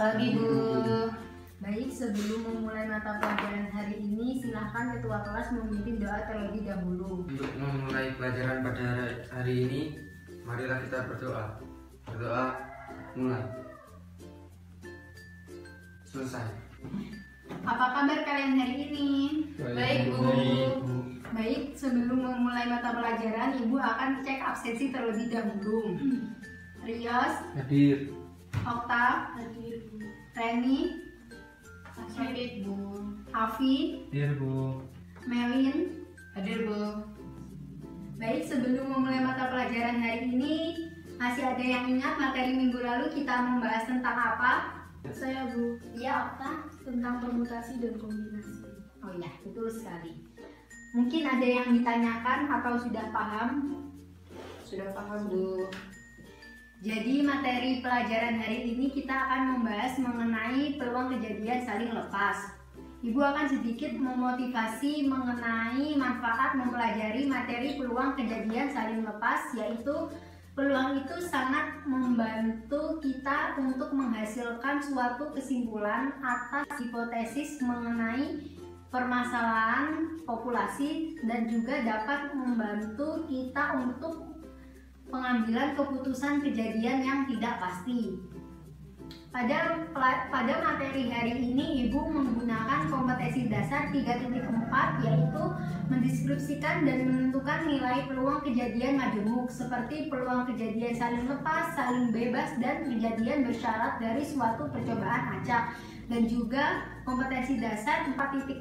Pagi, Bu. Baik, sebelum memulai mata pelajaran hari ini, silahkan ketua kelas memimpin doa terlebih dahulu. Untuk memulai pelajaran pada hari ini, marilah kita berdoa. Berdoa, mulai. Selesai. Apa kabar kalian hari ini? Baik, Bu. Baik, sebelum memulai mata pelajaran, Ibu akan cek absensi terlebih dahulu. Rios, Hadir. Okta, Hadir, Bu. Reni, Hadir, Bu. Afi, Hadir, Bu. Melin. Hadir, Bu. Baik, sebelum memulai mata pelajaran hari ini, masih ada yang ingat materi minggu lalu kita membahas tentang apa? Saya, Bu. Iya, Okta. Tentang permutasi dan kombinasi. Oh iya, betul sekali. Mungkin ada yang ditanyakan atau sudah paham? Sudah paham, Bu. Jadi materi pelajaran hari ini kita akan membahas mengenai peluang kejadian saling lepas. Ibu akan sedikit memotivasi mengenai manfaat mempelajari materi peluang kejadian saling lepas, yaitu peluang itu sangat membantu kita untuk menghasilkan suatu kesimpulan atas hipotesis mengenai permasalahan populasi dan juga dapat membantu kita untuk pengambilan keputusan kejadian yang tidak pasti. Pada materi hari ini Ibu menggunakan kompetensi dasar 3.4, yaitu mendeskripsikan dan menentukan nilai peluang kejadian majemuk seperti peluang kejadian saling lepas, saling bebas, dan kejadian bersyarat dari suatu percobaan acak. Dan juga kompetensi dasar 4.4,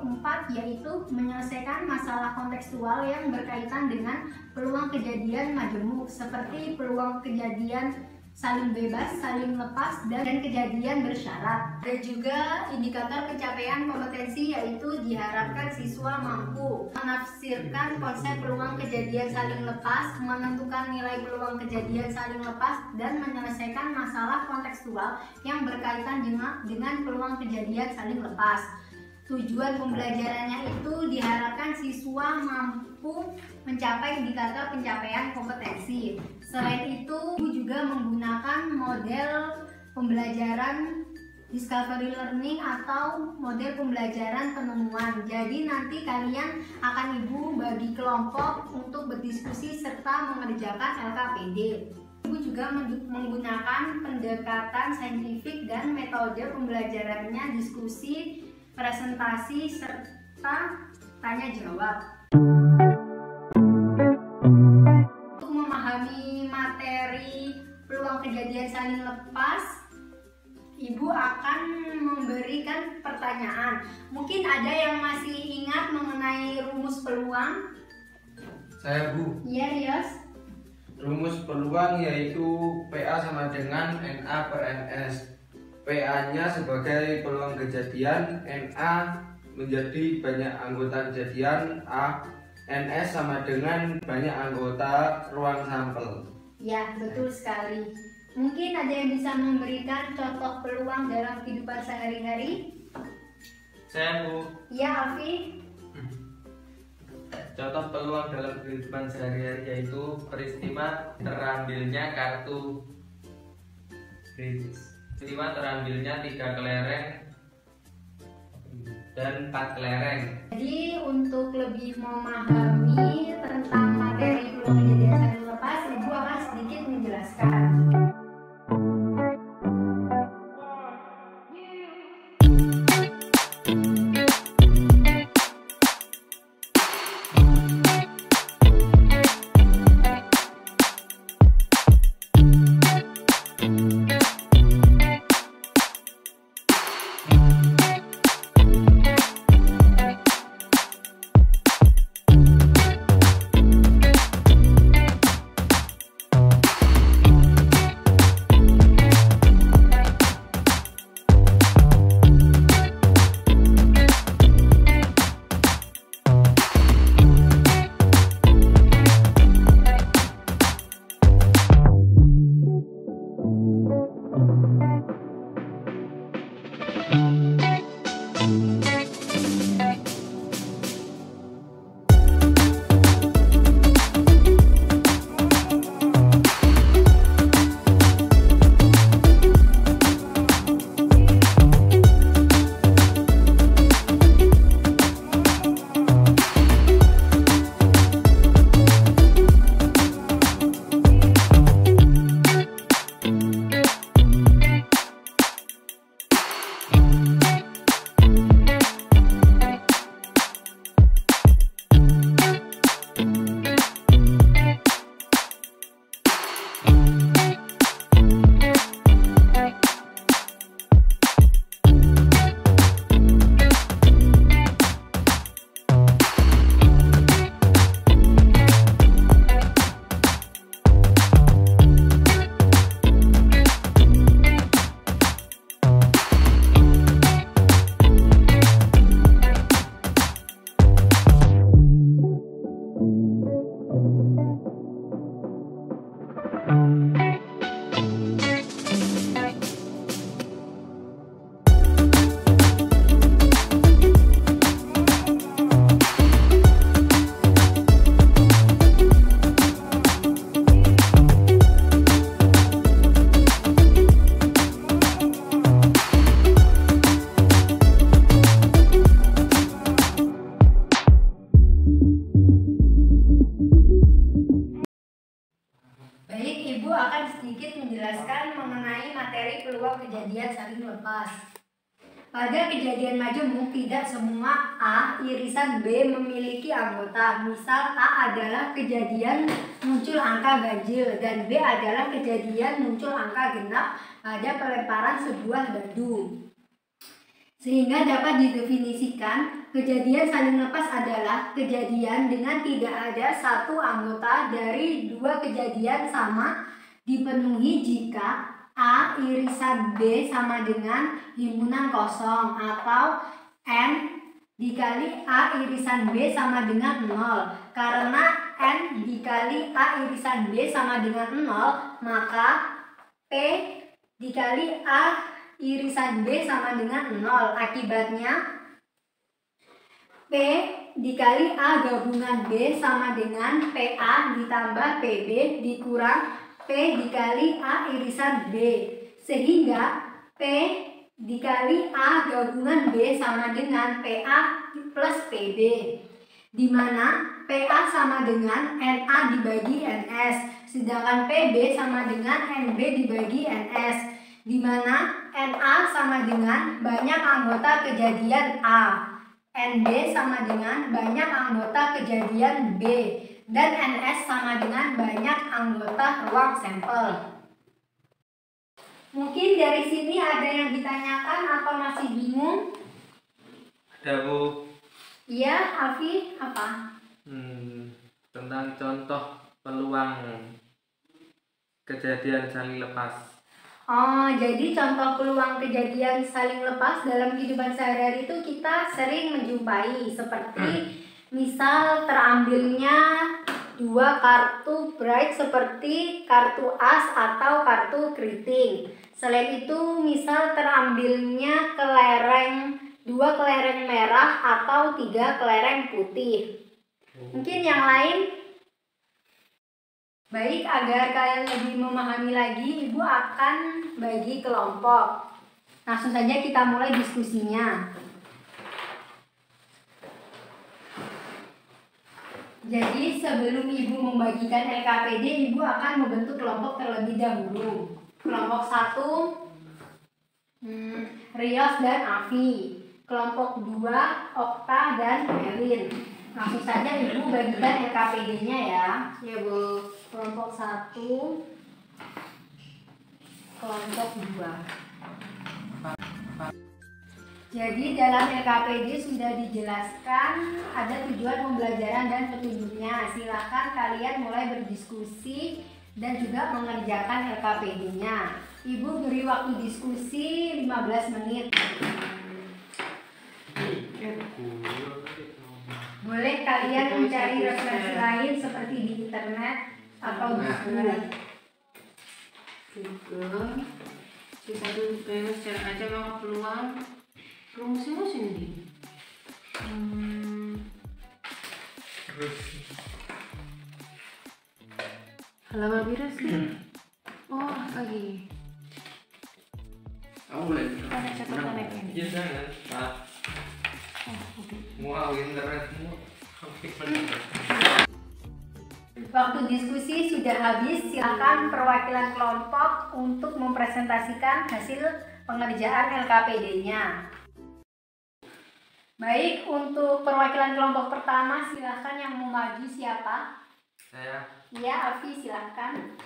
yaitu menyelesaikan masalah kontekstual yang berkaitan dengan peluang kejadian majemuk seperti peluang kejadian saling bebas, saling lepas, dan kejadian bersyarat. Dan juga indikator pencapaian kompetensi, yaitu diharapkan siswa mampu menafsirkan konsep peluang kejadian saling lepas, menentukan nilai peluang kejadian saling lepas, dan menyelesaikan masalah kontekstual yang berkaitan dengan peluang kejadian saling lepas. Tujuan pembelajarannya itu diharapkan siswa mampu mencapai indikator pencapaian kompetensi. Selain itu, juga menggunakan model pembelajaran discovery learning atau model pembelajaran penemuan. Jadi nanti kalian akan Ibu bagi kelompok untuk berdiskusi serta mengerjakan LKPD. Ibu juga menggunakan pendekatan saintifik dan metode pembelajarannya diskusi, presentasi, serta tanya jawab. Untuk memahami materi peluang kejadian saling lepas, Ibu akan memberikan pertanyaan. Mungkin ada yang masih ingat mengenai rumus peluang? Saya, Bu. Iya, Rios. Rumus peluang yaitu PA sama dengan NA per NS. PA-nya sebagai peluang kejadian, NA menjadi banyak anggota kejadian, NS sama dengan banyak anggota ruang sampel. Ya, betul sekali. Mungkin ada yang bisa memberikan contoh peluang dalam kehidupan sehari-hari? Saya, Bu. Iya, Alfi. Contoh peluang dalam kehidupan sehari-hari yaitu peristiwa terambilnya kartu kredit. Peristiwa terambilnya 3 kelereng dan 4 kelereng. Jadi untuk lebih memahami tentang materi peluang kejadian saling lepas, Ibu akan sedikit menjelaskan. lepas. Pada kejadian majemuk, tidak semua A irisan B memiliki anggota. Misal A adalah kejadian muncul angka ganjil dan B adalah kejadian muncul angka genap pada pelemparan sebuah dadu. Sehingga dapat didefinisikan, kejadian saling lepas adalah kejadian dengan tidak ada satu anggota dari dua kejadian sama dipenuhi jika A irisan B sama dengan himpunan kosong atau N dikali A irisan B sama dengan 0. Karena N dikali A irisan B sama dengan 0, maka P dikali A irisan B sama dengan 0. Akibatnya P dikali A gabungan B sama dengan PA ditambah PB dikurang P dikali A irisan B, sehingga P dikali A gabungan B sama dengan PA plus PB, di mana PA sama dengan NA dibagi NS, sedangkan PB sama dengan NB dibagi NS, di mana NA sama dengan banyak anggota kejadian A, NB sama dengan banyak anggota kejadian B, dan NS sama dengan banyak anggota ruang sampel. Mungkin dari sini ada yang ditanyakan atau masih bingung? Ada, Bu. Iya, Alfi, apa? Tentang contoh peluang kejadian saling lepas. Oh, jadi contoh peluang kejadian saling lepas dalam kehidupan sehari-hari itu kita sering menjumpai, seperti misal terambilnya dua kartu bright seperti kartu as atau kartu keriting. Selain itu, misal terambilnya dua kelereng merah atau 3 kelereng putih. Mungkin yang lain? Baik, agar kalian lebih memahami lagi, Ibu akan bagi kelompok. Langsung saja kita mulai diskusinya. Jadi sebelum Ibu membagikan LKPD, Ibu akan membentuk kelompok terlebih dahulu. Kelompok 1, Rios dan Afi. Kelompok 2, Okta dan Melin. Langsung saja Ibu bagikan LKPD-nya ya. Ya, Bu. Kelompok 1, kelompok 2. Jadi dalam LKPD sudah dijelaskan ada tujuan pembelajaran dan petunjuknya. Silakan kalian mulai berdiskusi dan juga mengerjakan LKPD-nya. Ibu beri waktu diskusi 15 menit. Boleh kalian mencari referensi lain seperti di internet atau buku. Juga sisa dulu secara aja mau peluang rumusnya sendiri. Halaman biru sih. Oh, lagi. Kamu boleh. Ada catatan ya? Iya, jangan, Pak. Mau internetmu. Waktu diskusi sudah habis, silakan perwakilan kelompok untuk mempresentasikan hasil pengerjaan LKPD-nya. Baik, untuk perwakilan kelompok pertama, silakan yang mau maju siapa? Saya. Iya, Alfi, silakan.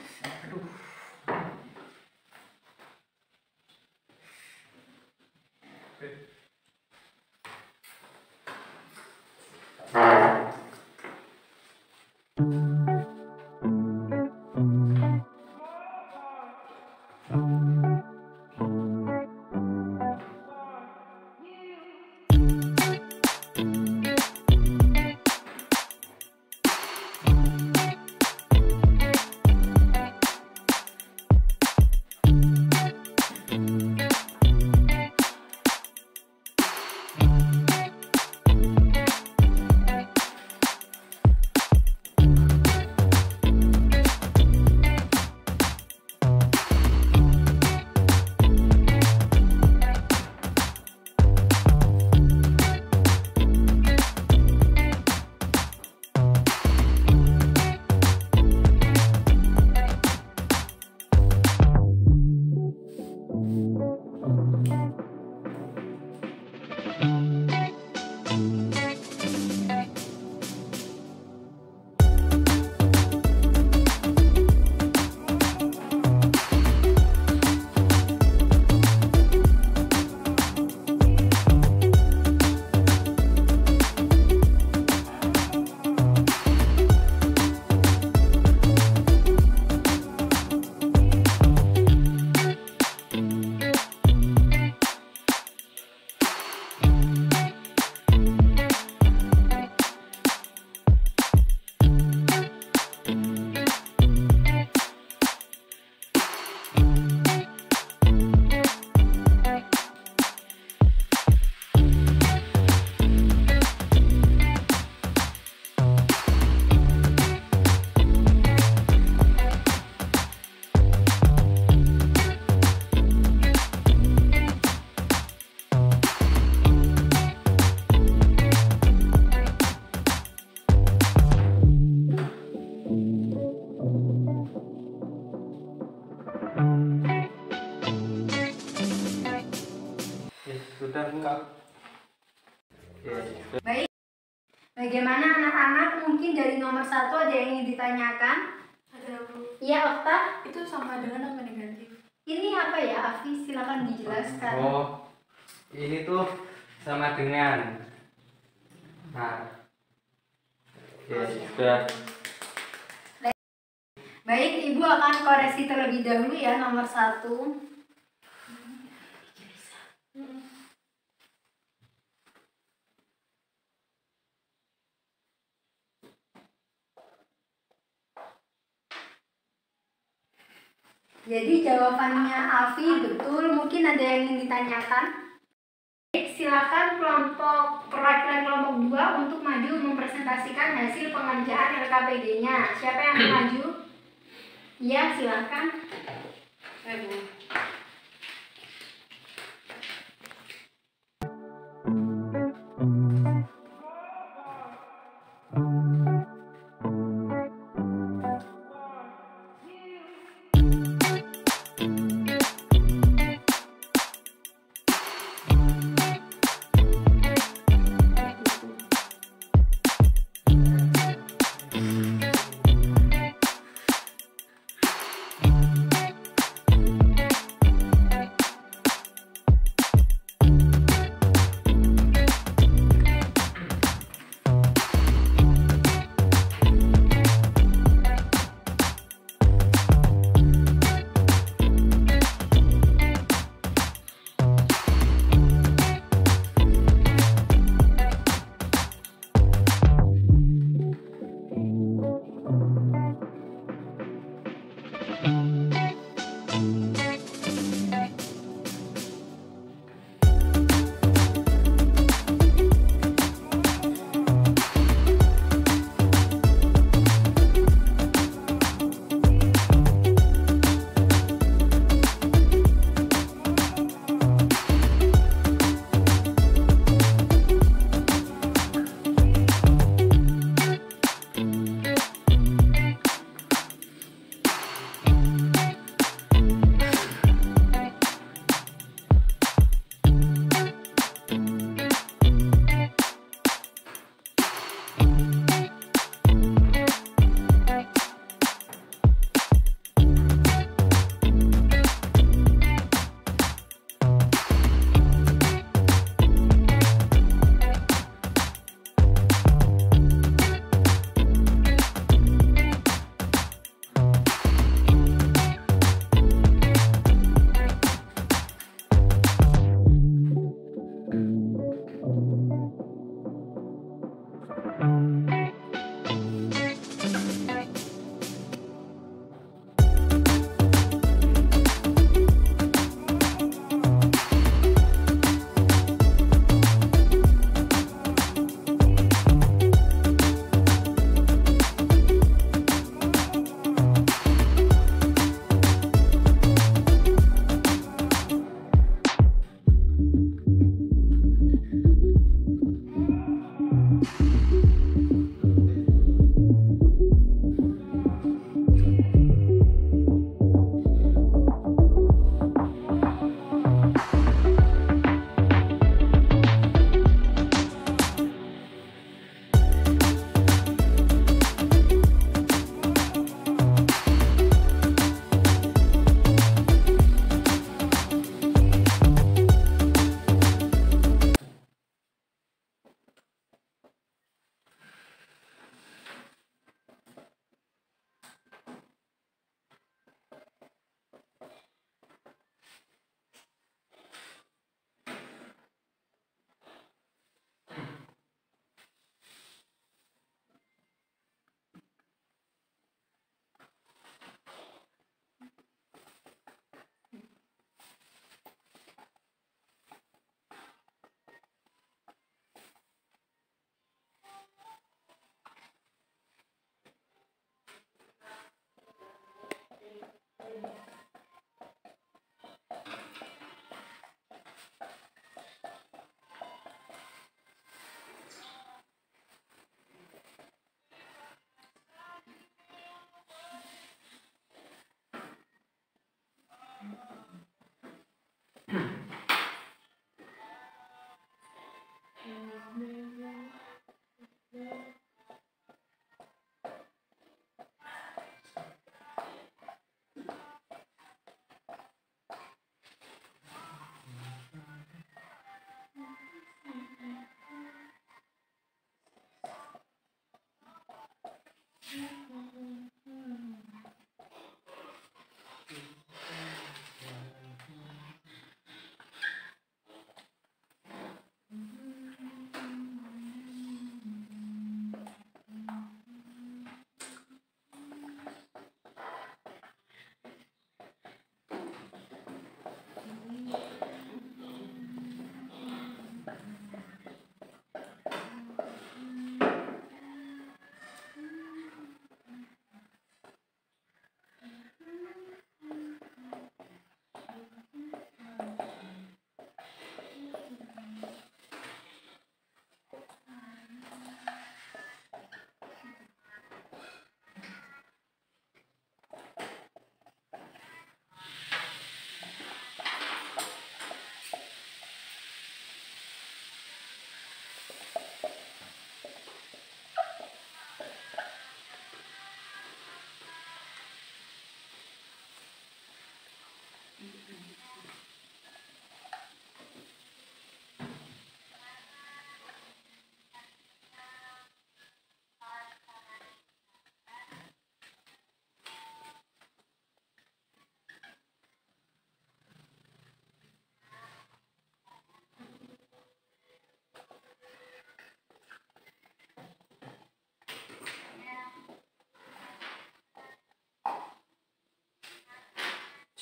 Sudah, Bu. Oke. Baik. Bagaimana anak-anak? Mungkin dari nomor 1 ada yang ingin ditanyakan? Ada Bu. Iya, Okta. Itu sama dengan apa negatif? Ini apa ya, Afi? Silakan dijelaskan. Oh, ini tuh sama dengan. Nah, oke, sudah. Baik, Ibu akan koreksi terlebih dahulu ya nomor 1. Jadi jawabannya Afi betul. Mungkin ada yang ingin ditanyakan? Baik, silakan kelompok perwakilan kelompok 2 untuk maju mempresentasikan hasil pengerjaan LKPD-nya. Siapa yang akan maju? Iya, silakan. Bu.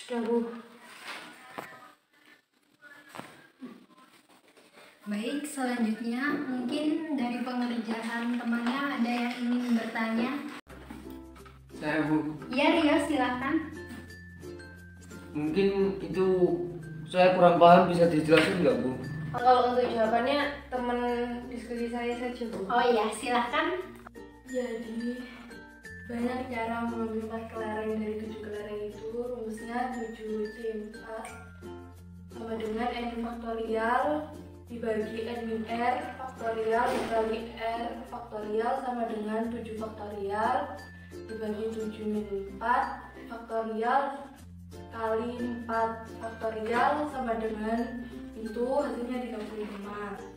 Sudah, Bu. Baik, selanjutnya mungkin dari pengerjaan temannya ada yang ingin bertanya. Saya Bu, Iya Rio, silakan. Mungkin itu saya kurang paham, bisa dijelasin nggak Bu? Kalau untuk jawabannya teman diskusi saya saja, Bu. Oh iya, silakan. Jadi banyak cara mengambil 4 kelereng dari 7 kelereng itu. Rumusnya 7C4 sama dengan N faktorial dibagi N min R faktorial dibagi R faktorial sama dengan 7 faktorial dibagi 7 min 4 faktorial kali 4 faktorial sama dengan itu hasilnya 35.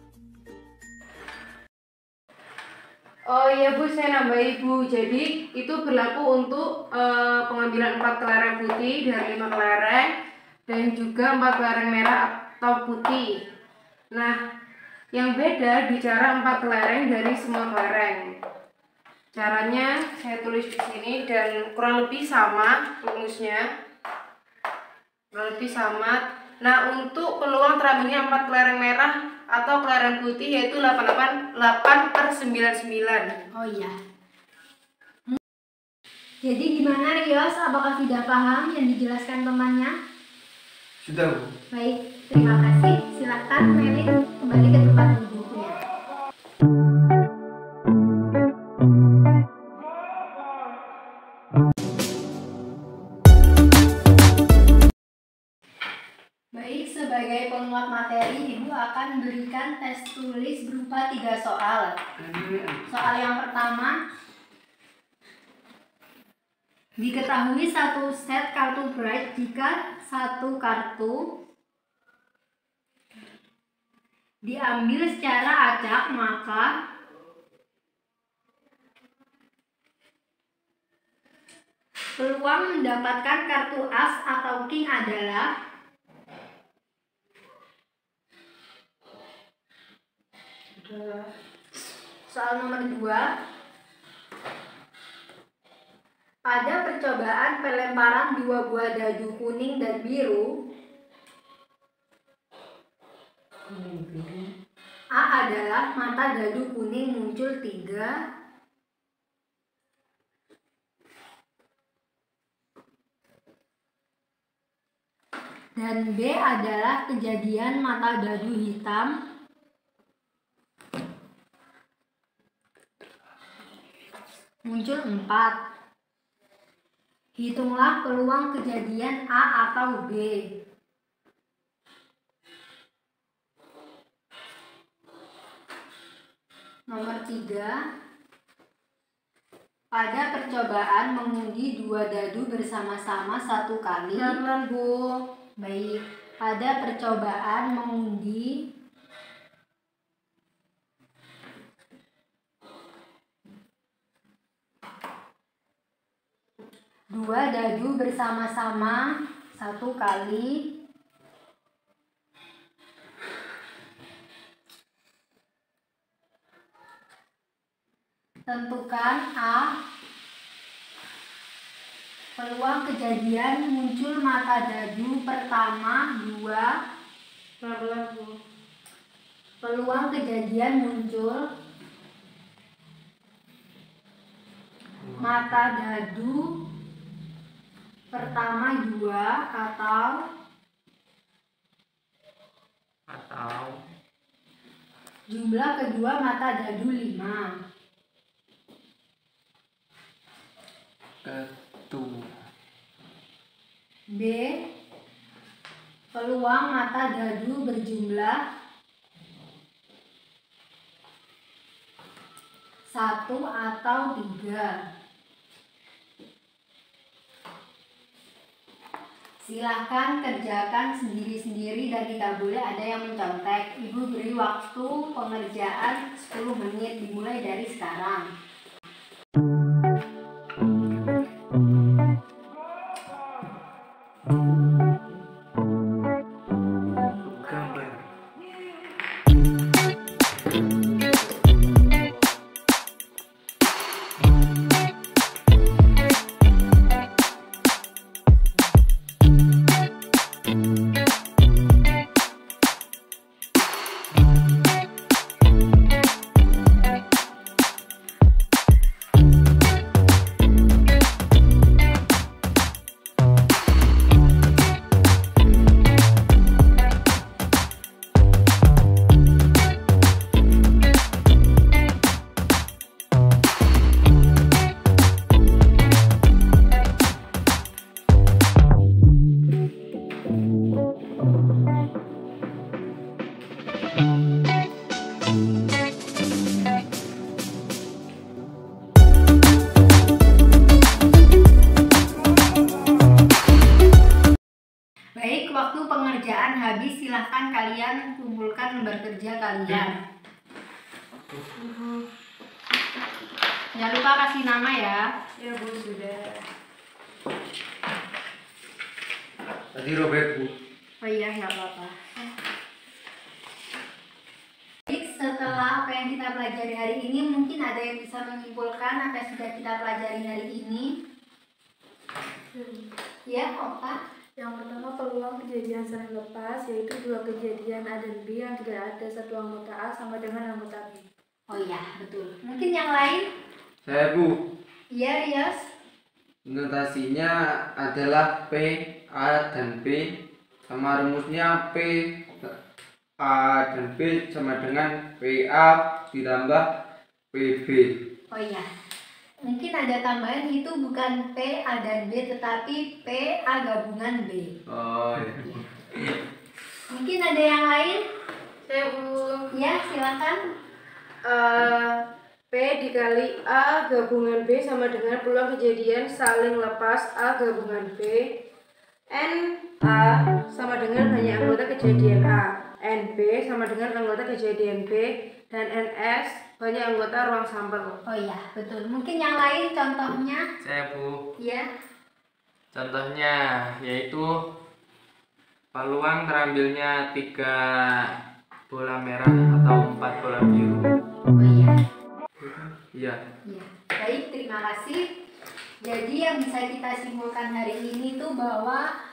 Oh iya Bu, saya nambahi Bu. Jadi itu berlaku untuk pengambilan 4 kelereng putih dari 5 kelereng dan juga 4 kelereng merah atau putih. Nah, yang beda di cara 4 kelereng dari semua kelereng. Caranya saya tulis di sini dan kurang lebih sama rumusnya. Kurang lebih sama. Nah, untuk peluang terambilnya 4 kelereng merah atau kelereng putih yaitu 8/99. Oh iya. Jadi gimana Rios? Apakah tidak paham yang dijelaskan temannya? sudah Bu. Baik, terima kasih. Silakan Melin kembali ke tempat duduknya. Baik, sebagai penguat materi, Ibu akan berikan tes tulis berupa 3 soal. Soal yang pertama, diketahui satu set kartu Bright jika satu kartu diambil secara acak, maka peluang mendapatkan kartu as atau king adalah soal nomor 2. Pada percobaan pelemparan 2 buah dadu kuning dan biru, A adalah mata dadu kuning muncul 3, dan B adalah kejadian mata dadu hitam muncul 4. Hitunglah peluang kejadian A atau B. Nomor 3. Pada percobaan mengundi 2 dadu bersama-sama 1 kali. Pelan-pelan Bu. Baik, pada percobaan mengundi 2 dadu bersama-sama 1 kali. Tentukan A. Peluang kejadian muncul mata dadu pertama 2. Pelan-pelan Bu. Peluang kejadian muncul mata dadu pertama 2 atau jumlah kedua mata dadu 5. B. Peluang mata dadu berjumlah 1 atau 3. Silahkan kerjakan sendiri-sendiri dan tidak boleh ada yang mencontek. Ibu beri waktu pengerjaan 10 menit dimulai dari sekarang. Baik, waktu pengerjaan habis, silahkan kalian kumpulkan lembar kerja kalian. Jangan lupa kasih nama ya. Ya Bu, sudah. Tadi Robert Bu. Oh iya, nggak apa-apa. Baik, setelah apa yang kita pelajari hari ini, mungkin ada yang bisa menyimpulkan apa yang sudah kita pelajari hari ini. Ya, Oka. Yang pertama, peluang kejadian saling lepas, yaitu dua kejadian A dan B yang tidak ada satu anggota A sama dengan anggota B. Oh iya, betul. Mungkin yang lain? Saya Bu. Iya, Rios. Notasinya adalah P, A, dan B. Sama rumusnya P, A, dan B sama dengan PA ditambah PB. Oh iya. Mungkin ada tambahan, itu bukan P, A, dan B, tetapi P, A gabungan B. Oh, Mungkin ada yang lain? Saya Bu. Ya, silakan. P dikali A gabungan B sama dengan peluang kejadian saling lepas A gabungan B. N A sama dengan banyak anggota kejadian A. N B sama dengan anggota kejadian B. Dan NS banyak anggota ruang sampel. Oh iya, betul. Mungkin yang lain contohnya? Saya Bu. Ya. Contohnya yaitu peluang terambilnya 3 bola merah atau 4 bola biru. Oh iya. Iya. Ya. Baik, terima kasih. Jadi yang bisa kita simpulkan hari ini tuh bahwa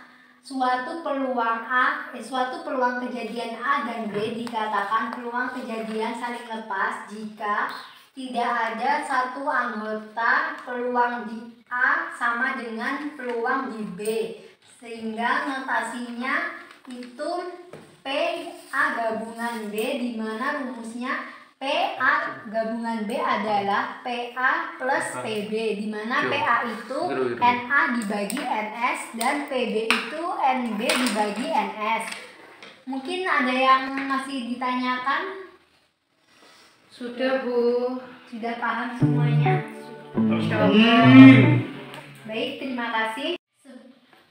suatu peluang kejadian A dan B dikatakan peluang kejadian saling lepas jika tidak ada satu anggota peluang di A sama dengan peluang di B, sehingga notasinya itu P A gabungan B, di mana rumusnya PA gabungan B adalah PA plus PB, di mana PA itu NA dibagi NS dan PB itu NB dibagi NS. Mungkin ada yang masih ditanyakan? Sudah Bu. Sudah paham semuanya? Baik, terima kasih.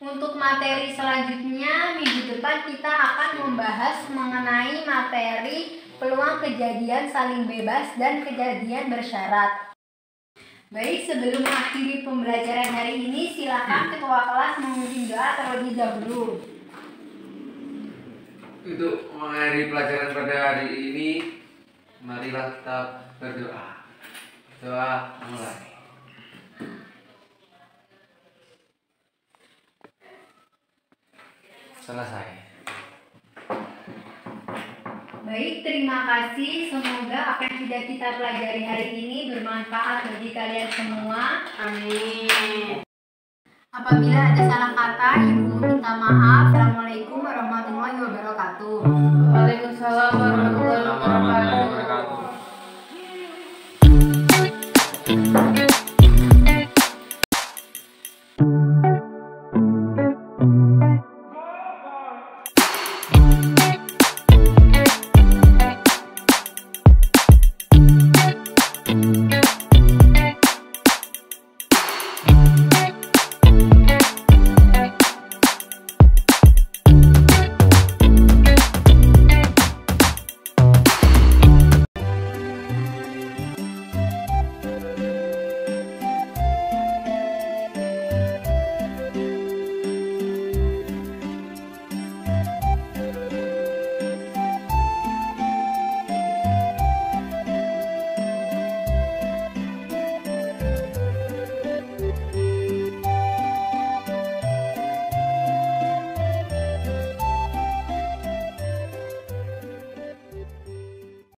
Untuk materi selanjutnya, minggu depan kita akan membahas mengenai materi peluang kejadian saling bebas dan kejadian bersyarat. Baik, sebelum mengakhiri pembelajaran hari ini, silakan ketua kelas memimpin doa terlebih dahulu. Untuk mengakhiri pelajaran pada hari ini, marilah kita berdoa. Doa mulai. Selesai. Baik, terima kasih. Semoga apa yang sudah kita pelajari hari ini bermanfaat bagi kalian semua. Amin. Apabila ada salah kata, Ibu meminta maaf. Assalamualaikum warahmatullahi wabarakatuh.